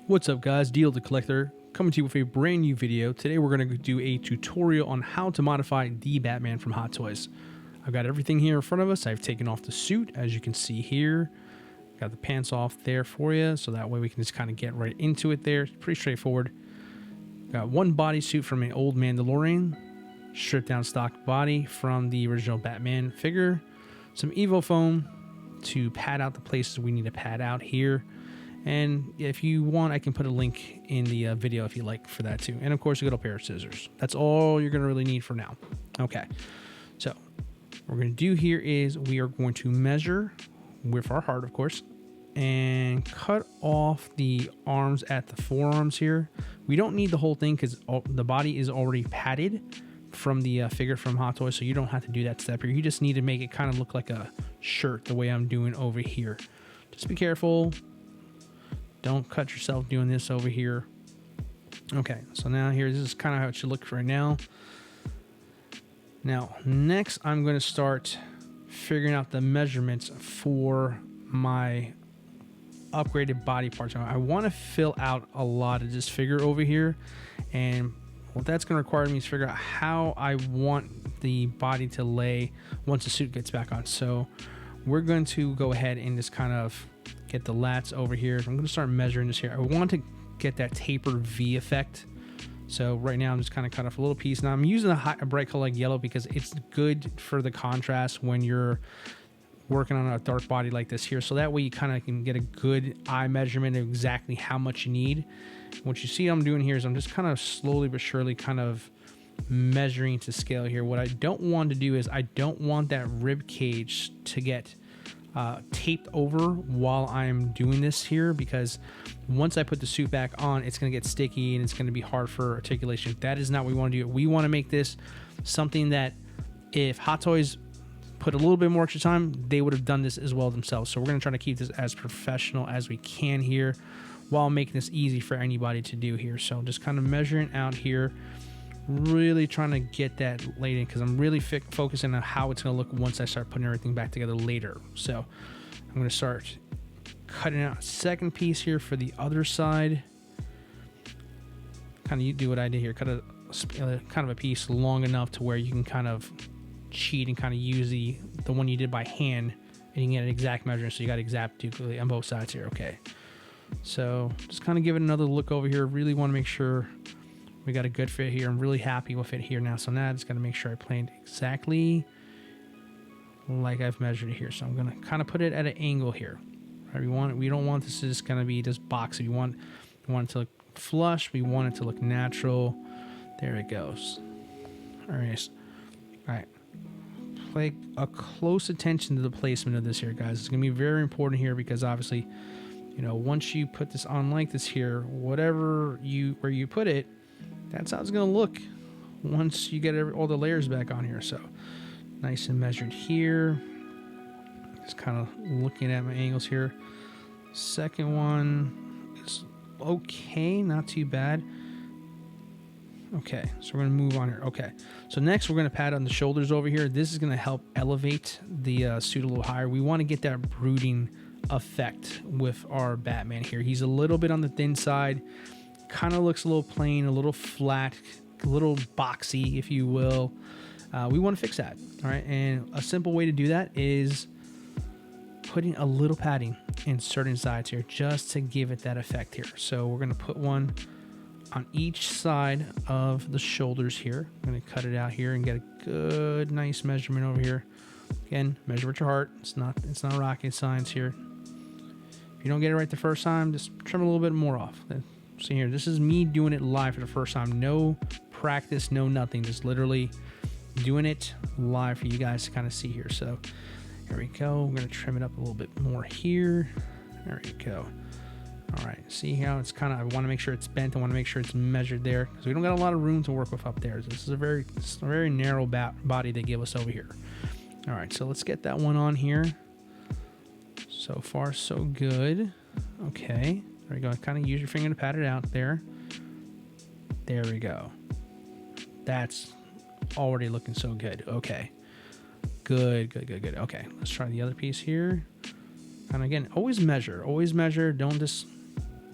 What's up guys, Deal the Collector, coming to you with a brand new video. Today we're going to do a tutorial on how to modify the Batman from Hot Toys. I've got everything here in front of us. I've taken off the suit, as you can see here. Got the pants off there for you, so that way we can just kind of get right into it there. It's pretty straightforward. Got one bodysuit from an old Mandalorian, stripped down stock body from the original Batman figure, some Evo foam to pad out the places we need to pad out here. And if you want, I can put a link in the video if you like for that too. And of course, a good old pair of scissors. That's all you're going to really need for now. Okay, so what we're going to do here is we are going to measure with our heart, of course, and cut off the arms at the forearms here. We don't need the whole thing because the body is already padded from the figure from Hot Toys, so you don't have to do that step here. You just need to make it kind of look like a shirt the way I'm doing over here. Just be careful. Don't cut yourself doing this over here. Okay, so now here, this is kind of how it should look right now. Now, next I'm going to start figuring out the measurements for my upgraded body parts. I want to fill out a lot of this figure over here, and what that's going to require me is figure out how I want the body to lay once the suit gets back on. So we're going to go ahead and just kind of get the lats over here. I'm going to start measuring this here. I want to get that tapered V effect. So right now I'm just kind of cut off a little piece. Now I'm using a bright color like yellow because it's good for the contrast when you're working on a dark body like this here. So that way you kind of can get a good eye measurement of exactly how much you need. What you see I'm doing here is I'm just kind of slowly but surely kind of measuring to scale here. What I don't want to do is I don't want that rib cage to get taped over while I'm doing this here, because once I put the suit back on, it's going to get sticky and it's going to be hard for articulation. That is not what we want to do. We want to make this something that if Hot Toys put a little bit more extra time, they would have done this as well themselves. So we're going to try to keep this as professional as we can here while making this easy for anybody to do here. So just kind of measuring out here, really trying to get that laid in, because I'm really focusing on how it's going to look once I start putting everything back together later. So I'm going to start cutting out a second piece here for the other side. Kind of do what I did here, cut a kind of a piece long enough to where you can kind of cheat and kind of use the one you did by hand, and you can get an exact measurement, so you got exact duplicate on both sides here. Okay, so just kind of give it another look over here. Really want to make sure we got a good fit here. I'm really happy with it here now. So now I just got to make sure I planed exactly like I've measured it here. So I'm going to kind of put it at an angle here. Right? We don't want this just going to be just boxy. We want it to look flush. We want it to look natural. There it goes. All right. All right. Pay a close attention to the placement of this here, guys. It's going to be very important here, because obviously, you know, once you put this on like this here, where you put it, that's how it's going to look once you get all the layers back on here. So nice and measured here. Just kind of looking at my angles here. Second one is okay, not too bad. Okay, so we're going to move on here. Okay, so next we're going to pad on the shoulders over here. This is going to help elevate the suit a little higher. We want to get that brooding effect with our Batman here. He's a little bit on the thin side. Kind of looks a little plain, a little flat, a little boxy, if you will. We want to fix that. All right, and a simple way to do that is putting a little padding in certain sides here, just to give it that effect here. So we're going to put one on each side of the shoulders here. I'm going to cut it out here and get a good, nice measurement over here. Again, measure with your heart. It's not rocket science here. If you don't get it right the first time, just trim a little bit more off. See here, this is me doing it live for the first time. No practice, no nothing. Just literally doing it live for you guys to kind of see here. So here we go. We're going to trim it up a little bit more here. There we go. All right, see how it's kind of, I want to make sure it's bent. I want to make sure it's measured there, because we don't got a lot of room to work with up there. This is a very narrow body they give us over here. All right, so let's get that one on here. So far, so good. Okay. There we go. Kind of use your finger to pat it out there. There we go. That's already looking so good. Okay. Good. Okay, let's try the other piece here. And again, always measure. Don't just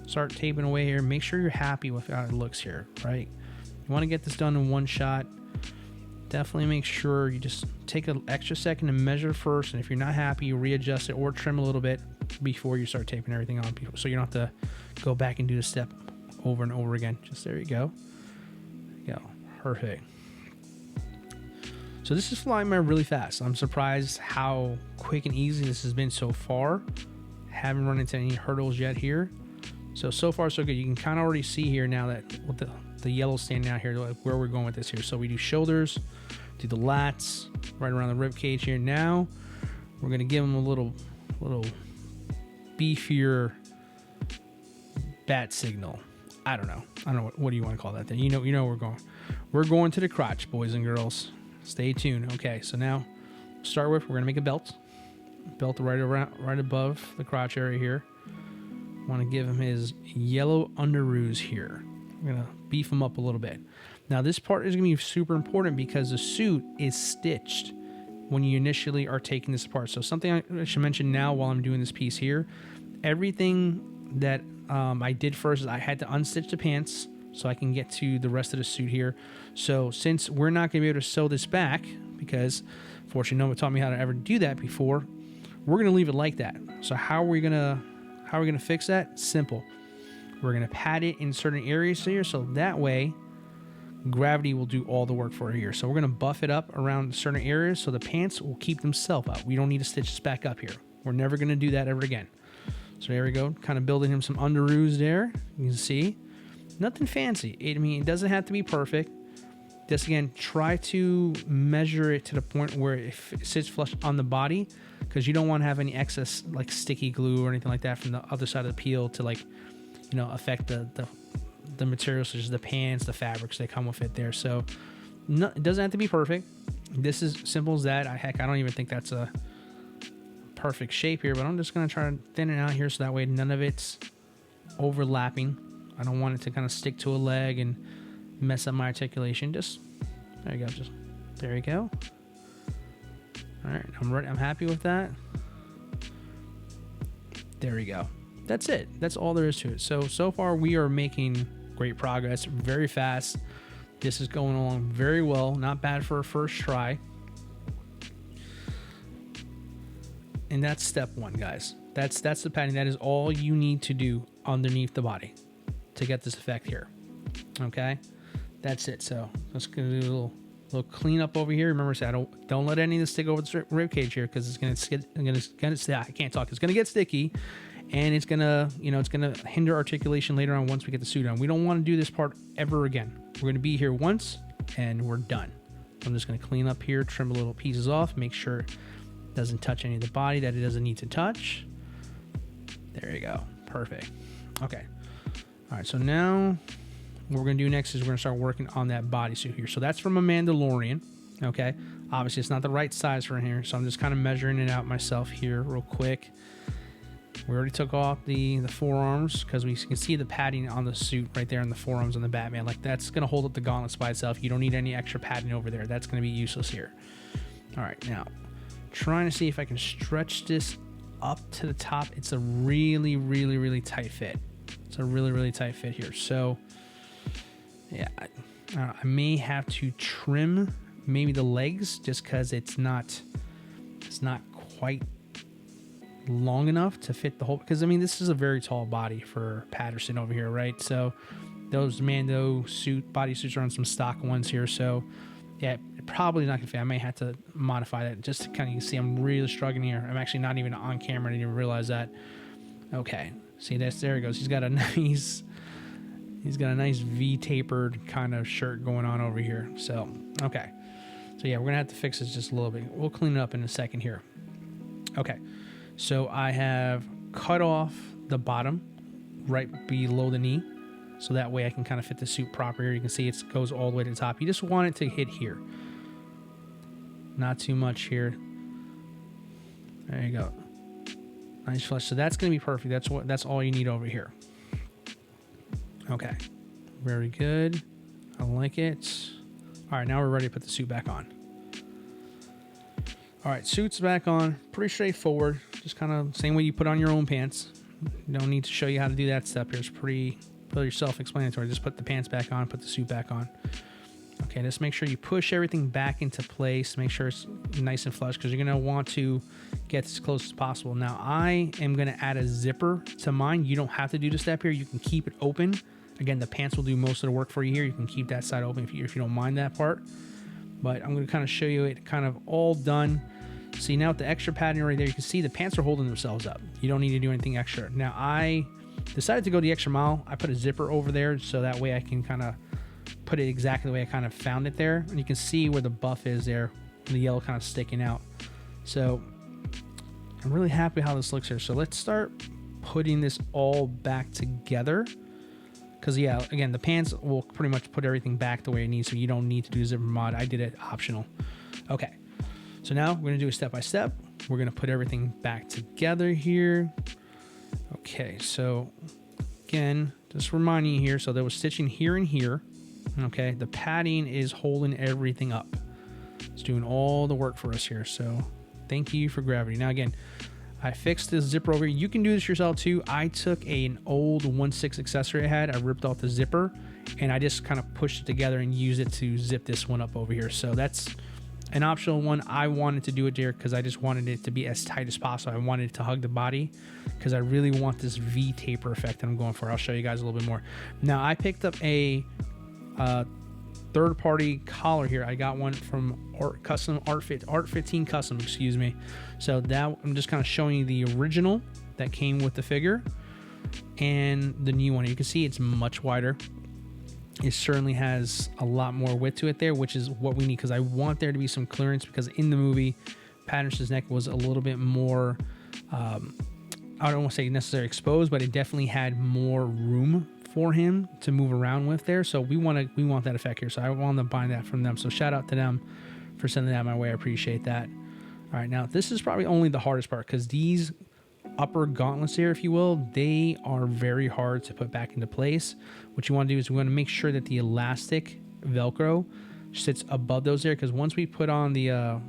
start taping away here. Make sure you're happy with how it looks here, right? You want to get this done in one shot. Definitely make sure you just take an extra second to measure first, and if you're not happy, you readjust it or trim a little bit before you start taping everything on, so you don't have to go back and do the step over and over again. Just there you go. There you go. Perfect. So this is flying by really fast. I'm surprised how quick and easy this has been so far. Haven't run into any hurdles yet here. So far so good. You can kind of already see here now that with the yellow standing out here, like where we're going with this here. So we do shoulders, do the lats, right around the rib cage here. Now we're gonna give them a little beefier bat signal. I don't know what do you want to call that thing. You know we're going to the crotch, boys and girls. Stay tuned. Okay, so now start with, we're gonna make a belt right above the crotch area here. Want to give him his yellow underoos here. I'm gonna beef him up a little bit. Now this part is gonna be super important because the suit is stitched when you initially are taking this apart. So something I should mention now while I'm doing this piece here, everything that I did first is I had to unstitch the pants so I can get to the rest of the suit here. So since we're not gonna be able to sew this back, because fortunately no one taught me how to ever do that before, we're gonna leave it like that. So how are we gonna fix that? Simple. We're gonna pad it in certain areas here, so that way gravity will do all the work for it here. So we're gonna buff it up around certain areas so the pants will keep themselves up. We don't need to stitch this back up here. We're never gonna do that ever again. So there we go, kind of building him some underoos there. You can see, nothing fancy. I mean, it doesn't have to be perfect. Just again, try to measure it to the point where it sits flush on the body, because you don't want to have any excess like sticky glue or anything like that from the other side of the peel to like, you know, affect the materials such as the pants, the fabrics that come with it there. So no, it doesn't have to be perfect. This is simple as that. I don't even think that's a perfect shape here, but I'm just going to try to thin it out here so that way none of it's overlapping. I don't want it to kind of stick to a leg and mess up my articulation. Just there you go. Just there you go. All right, I'm ready. I'm happy with that. There we go. That's it. That's all there is to it. So far we are making great progress, very fast. This is going along very well. Not bad for a first try. And that's step one, guys. That's the padding. That is all you need to do underneath the body to get this effect here. Okay, that's it. So let's do a little cleanup over here. Remember, I don't let any of this stick over the rib cage here, because it's gonna I can't talk. It's gonna get sticky, and it's gonna hinder articulation later on once we get the suit on. We don't want to do this part ever again. We're gonna be here once and we're done. I'm just gonna clean up here, trim a little pieces off, make sure it doesn't touch any of the body that it doesn't need to touch. There you go. Perfect. Okay. All right. So now what we're going to do next is we're going to start working on that bodysuit here. So that's from a Mandalorian. Okay. Obviously, it's not the right size for here, so I'm just kind of measuring it out myself here real quick. We already took off the forearms because we can see the padding on the suit right there in the forearms on the Batman. Like, that's going to hold up the gauntlets by itself. You don't need any extra padding over there. That's going to be useless here. All right. Now, trying to see if I can stretch this up to the top. It's a really, really, really tight fit. It's a really, really tight fit here. So yeah, I may have to trim maybe the legs just because it's not quite long enough to fit the whole, because I mean, this is a very tall body for Patterson over here, right? So those Mando bodysuits are on some stock ones here. So yeah, probably not gonna fit. I may have to modify that just to kind of see I'm really struggling here. I'm actually not even on camera. I didn't even realize that. Okay, see this? There he goes. He's got a nice V tapered kind of shirt going on over here. So okay, so yeah, we're gonna have to fix this just a little bit. We'll clean it up in a second here. Okay, so I have cut off the bottom right below the knee, so that way I can kind of fit the suit proper here. You can see it goes all the way to the top. You just want it to hit here. Not too much here. There you go. Nice flush. So that's going to be perfect. That's all you need over here. Okay. Very good. I like it. All right, now we're ready to put the suit back on. All right, suit's back on. Pretty straightforward. Just kind of same way you put on your own pants. don't need to show you how to do that step here. It's pretty self-explanatory. Just put the pants back on, put the suit back on. Okay, just make sure you push everything back into place. Make sure it's nice and flush because you're going to want to get as close as possible. Now, I am going to add a zipper to mine. You don't have to do the step here. You can keep it open. Again, the pants will do most of the work for you here. You can keep that side open if you don't mind that part. But I'm going to kind of show you it kind of all done. See, now with the extra padding right there, you can see the pants are holding themselves up. You don't need to do anything extra. Now, I decided to go the extra mile. I put a zipper over there so that way I can kind of put it exactly the way I kind of found it there. And you can see where the buff is there, the yellow kind of sticking out. So I'm really happy how this looks here. So let's start putting this all back together. Because, yeah, again, the pants will pretty much put everything back the way it needs, so you don't need to do zipper mod. I did it optional. Okay, so now we're going to do a step-by-step. We're going to put everything back together here. Okay, so, again, just reminding you here, so there was stitching here and here. Okay, the padding is holding everything up. It's doing all the work for us here, so thank you for gravity. Now, again, I fixed this zipper over here. You can do this yourself too. I took an old 1/6 accessory I had. I ripped off the zipper and I just kind of pushed it together and used it to zip this one up over here. So that's an optional one. I wanted to do it there because I just wanted it to be as tight as possible. I wanted it to hug the body because I really want this V taper effect that I'm going for. I'll show you guys a little bit more. Now, I picked up a third-party collar here. I got one from Art 15 Custom, excuse me. So that I'm just kind of showing you the original that came with the figure and the new one. You can see it's much wider. It certainly has a lot more width to it there, which is what we need because I want there to be some clearance because in the movie, Patterson's neck was a little bit more, I don't want to say necessarily exposed, but it definitely had more room for him to move around with there. So we want that effect here. So I want to buy that from them. So shout out to them for sending that my way. I appreciate that. All right, now this is probably only the hardest part because these upper gauntlets here, if you will, they are very hard to put back into place. What you want to do is we want to make sure that the elastic Velcro sits above those there because once we put on the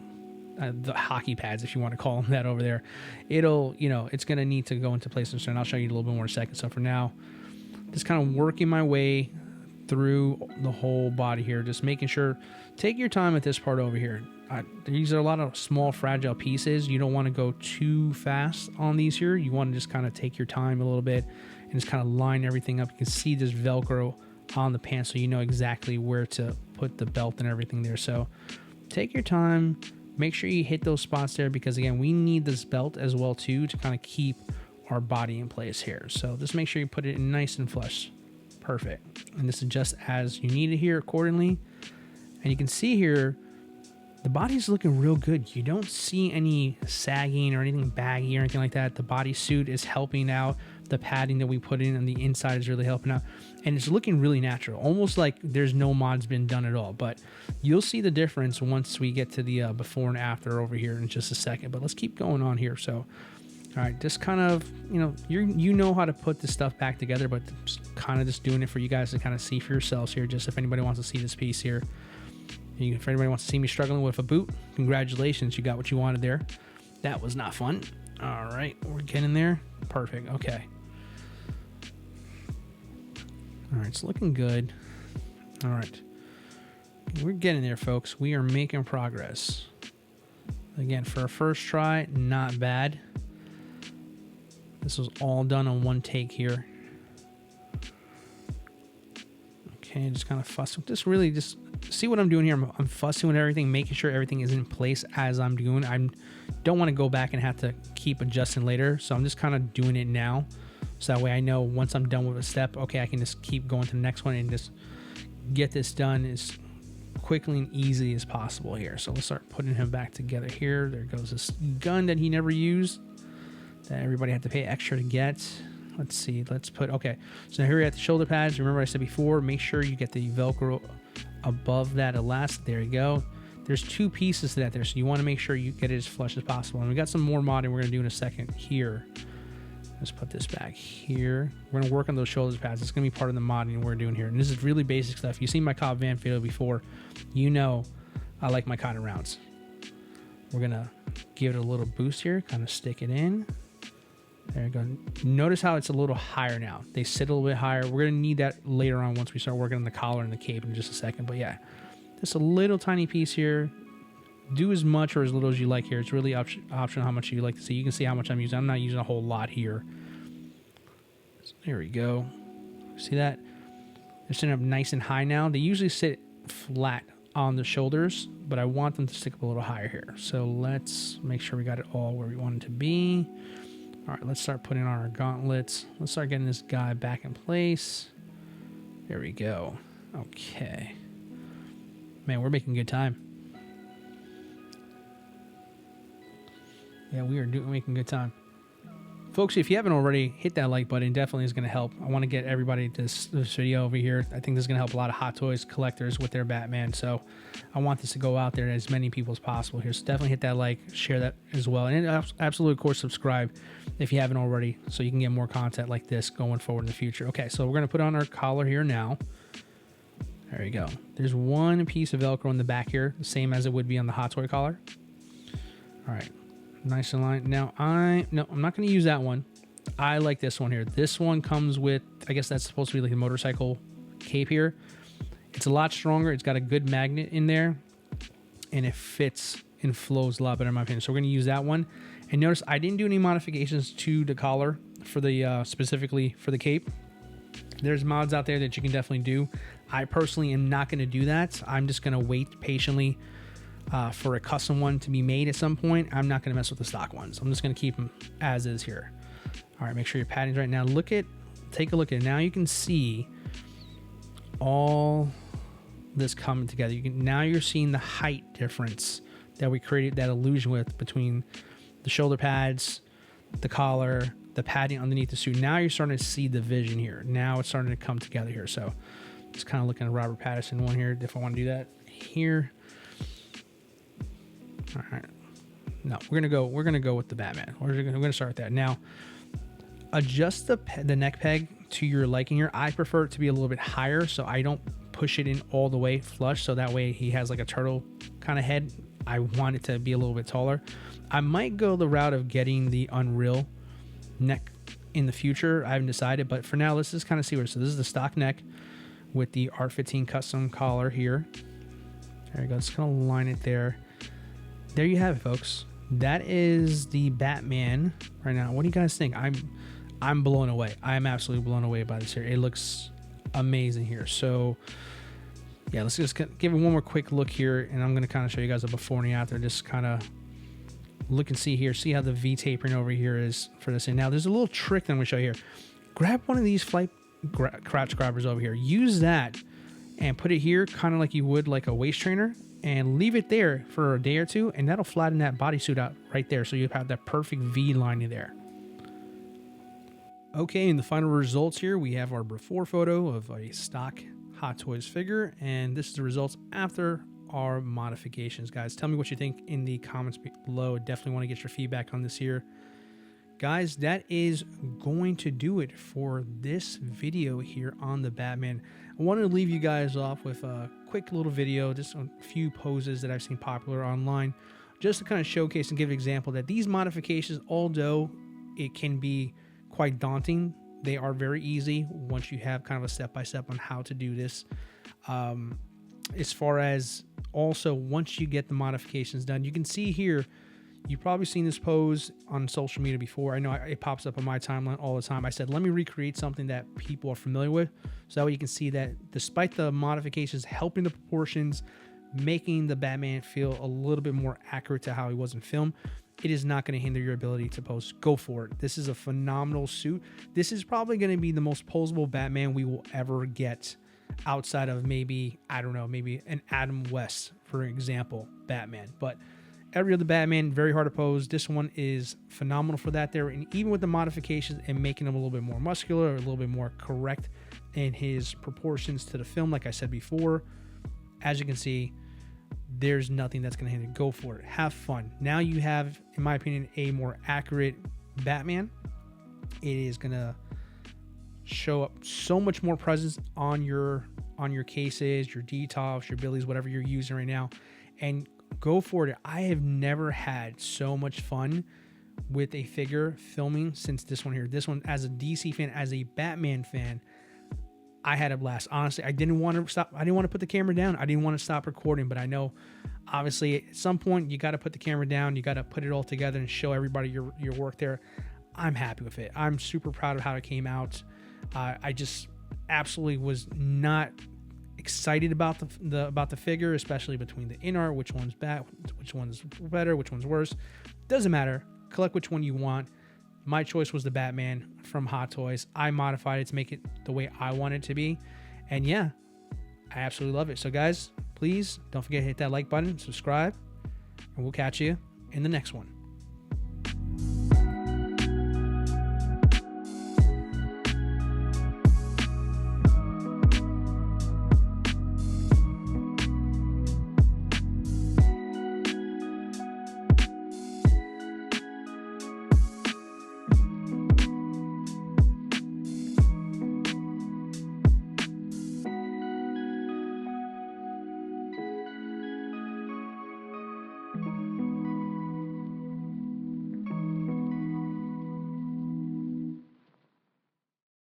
hockey pads, if you want to call them that over there, it'll, it's going to need to go into place. And I'll show you a little bit more in a second. So for now, just kind of working my way through the whole body here, just making sure, take your time at this part over here. These are a lot of small fragile pieces. You don't want to go too fast on these here. You want to just kind of take your time a little bit and just kind of line everything up. You can see this Velcro on the pants so you know exactly where to put the belt and everything there. So take your time, make sure you hit those spots there because again, we need this belt as well too to kind of keep our body in place here. So just make sure you put it in nice and flush. Perfect. And this is just as you need it here accordingly. And you can see here, the body's looking real good. You don't see any sagging or anything baggy or anything like that. The bodysuit is helping out. The padding that we put in on the inside is really helping out. And it's looking really natural, almost like there's no mods been done at all. But you'll see the difference once we get to the before and after over here in just a second. But let's keep going on here. So, all right, just kind of, you know how to put this stuff back together, but just kind of just doing it for you guys to kind of see for yourselves here, just if anybody wants to see this piece here. If anybody wants to see me struggling with a boot, congratulations, you got what you wanted there. That was not fun. All right, we're getting there. Perfect, okay. All right, it's looking good. All right, we're getting there, folks. We are making progress. Again, for a first try, not bad. This was all done on one take here. Okay, just kind of fussing. Just see what I'm doing here. I'm fussing with everything, making sure everything is in place as I'm doing. I don't want to go back and have to keep adjusting later. So I'm just kind of doing it now. So that way I know once I'm done with a step, okay, I can just keep going to the next one and just get this done as quickly and easy as possible here. So let's start putting him back together here. There goes this gun that he never used that everybody had to pay extra to get. Let's see, okay. So here we're at the shoulder pads. Remember I said before, make sure you get the Velcro above that elastic. There you go. There's two pieces to that there, so you want to make sure you get it as flush as possible. And we got some more modding we're going to do in a second here. Let's put this back here. We're going to work on those shoulder pads. It's going to be part of the modding we're doing here. And this is really basic stuff. You've seen my Cobb Van video before. You know I like my cotton rounds. We're going to give it a little boost here, kind of stick it in. There you go. Notice how it's a little higher now. They sit a little bit higher. We're going to need that later on once we start working on the collar and the cape in just a second. But yeah, just a little tiny piece here. Do as much or as little as you like here. It's really optional how much you like to see. You can see how much I'm using. I'm not using a whole lot here. So there we go. See that? They're sitting up nice and high now. They usually sit flat on the shoulders, but I want them to stick up a little higher here. So let's make sure we got it all where we want it to be. All right, let's start putting on our gauntlets. Let's start getting this guy back in place. There we go. Okay. Man, we're making good time. Yeah, we are making good time. Folks, if you haven't already, hit that like button. Definitely is going to help. I want to get everybody to this video over here. I think this is going to help a lot of Hot Toys collectors with their Batman. So I want this to go out there to as many people as possible here. So definitely hit that like, share that as well. And absolutely, of course, subscribe if you haven't already so you can get more content like this going forward in the future. Okay, so we're going to put on our collar here now. There you go. There's one piece of Velcro in the back here, the same as it would be on the Hot Toy collar. All right. Nice and line. Now, I'm not going to use that one. I like this one here. This one comes with, I guess that's supposed to be like a motorcycle cape here. It's a lot stronger. It's got a good magnet in there, and it fits and flows a lot better in my opinion. So we're going to use that one. And notice I didn't do any modifications to the collar for the specifically for the cape. There's mods out there that you can definitely do. I personally am not going to do that. I'm just going to wait patiently for a custom one to be made at some point. I'm not going to mess with the stock ones. I'm just going to keep them as is here. All right, make sure your padding's right. Now take a look at it. Now you can see all this coming together. Now you're seeing the height difference that we created that illusion with between the shoulder pads, the collar, the padding underneath the suit. Now you're starting to see the vision here. Now it's starting to come together here. So just kind of looking at Robert Pattinson one here if I want to do that here. All right. No, we're gonna go with the Batman. We're gonna start with that. Now, adjust the neck peg to your liking here. I prefer it to be a little bit higher, so I don't push it in all the way flush. So that way he has like a turtle kind of head. I want it to be a little bit taller. I might go the route of getting the Unreal neck in the future. I haven't decided, but for now, let's just kind of see where. So this is the stock neck with the R15 custom collar here. There you go. Just gonna line it there. There you have it, folks. That is the Batman right now. What do you guys think? I'm blown away. I'm absolutely blown away by this here. It looks amazing here. So yeah, let's just give it one more quick look here, and I'm going to kind of show you guys a before and after. Just kind of look and see here. See how the V tapering over here is for this. And now there's a little trick that I'm going to show you here. Grab one of these flight crotch grabbers over here. Use that and put it here, kind of like you would like a waist trainer, and leave it there for a day or two, and that'll flatten that bodysuit out right there. So you have that perfect V lining there. Okay, in the final results here, we have our before photo of a stock Hot Toys figure, and this is the results after our modifications. Guys, tell me what you think in the comments below. Definitely want to get your feedback on this here. Guys, that is going to do it for this video here on the Batman. I wanted to leave you guys off with a quick little video, just a few poses that I've seen popular online, just to kind of showcase and give an example that these modifications, although it can be quite daunting, they are very easy once you have kind of a step-by-step on how to do this. As far as also once you get the modifications done, you can see here, you've probably seen this pose on social media before. I know it pops up on my timeline all the time. I said, let me recreate something that people are familiar with. So that way you can see that despite the modifications helping the proportions, making the Batman feel a little bit more accurate to how he was in film, it is not going to hinder your ability to pose. Go for it. This is a phenomenal suit. This is probably going to be the most posable Batman we will ever get outside of maybe, I don't know, maybe an Adam West, for example, Batman. But every other Batman, very hard to pose. This one is phenomenal for that there. And even with the modifications and making him a little bit more muscular, a little bit more correct in his proportions to the film, like I said before, as you can see, there's nothing that's going to hinder. Go for it. Have fun. Now you have, in my opinion, a more accurate Batman. It is going to show up so much more presence on your cases, your detox, your billies, whatever you're using right now. And go for it. I have never had so much fun with a figure filming since this one here. This one, as a DC fan, as a Batman fan, I had a blast. Honestly, I didn't want to stop. I didn't want to put the camera down. I didn't want to stop recording, but I know obviously at some point you got to put the camera down. You got to put it all together and show everybody your work there. I'm happy with it. I'm super proud of how it came out. I just absolutely was not excited about the figure, especially between the in art, which one's bad, which one's better, which one's worse. Doesn't matter. Collect which one you want. My choice was the Batman from Hot Toys. I modified it to make it the way I want it to be. And yeah, I absolutely love it. So guys, please don't forget to hit that like button, subscribe, and we'll catch you in the next one.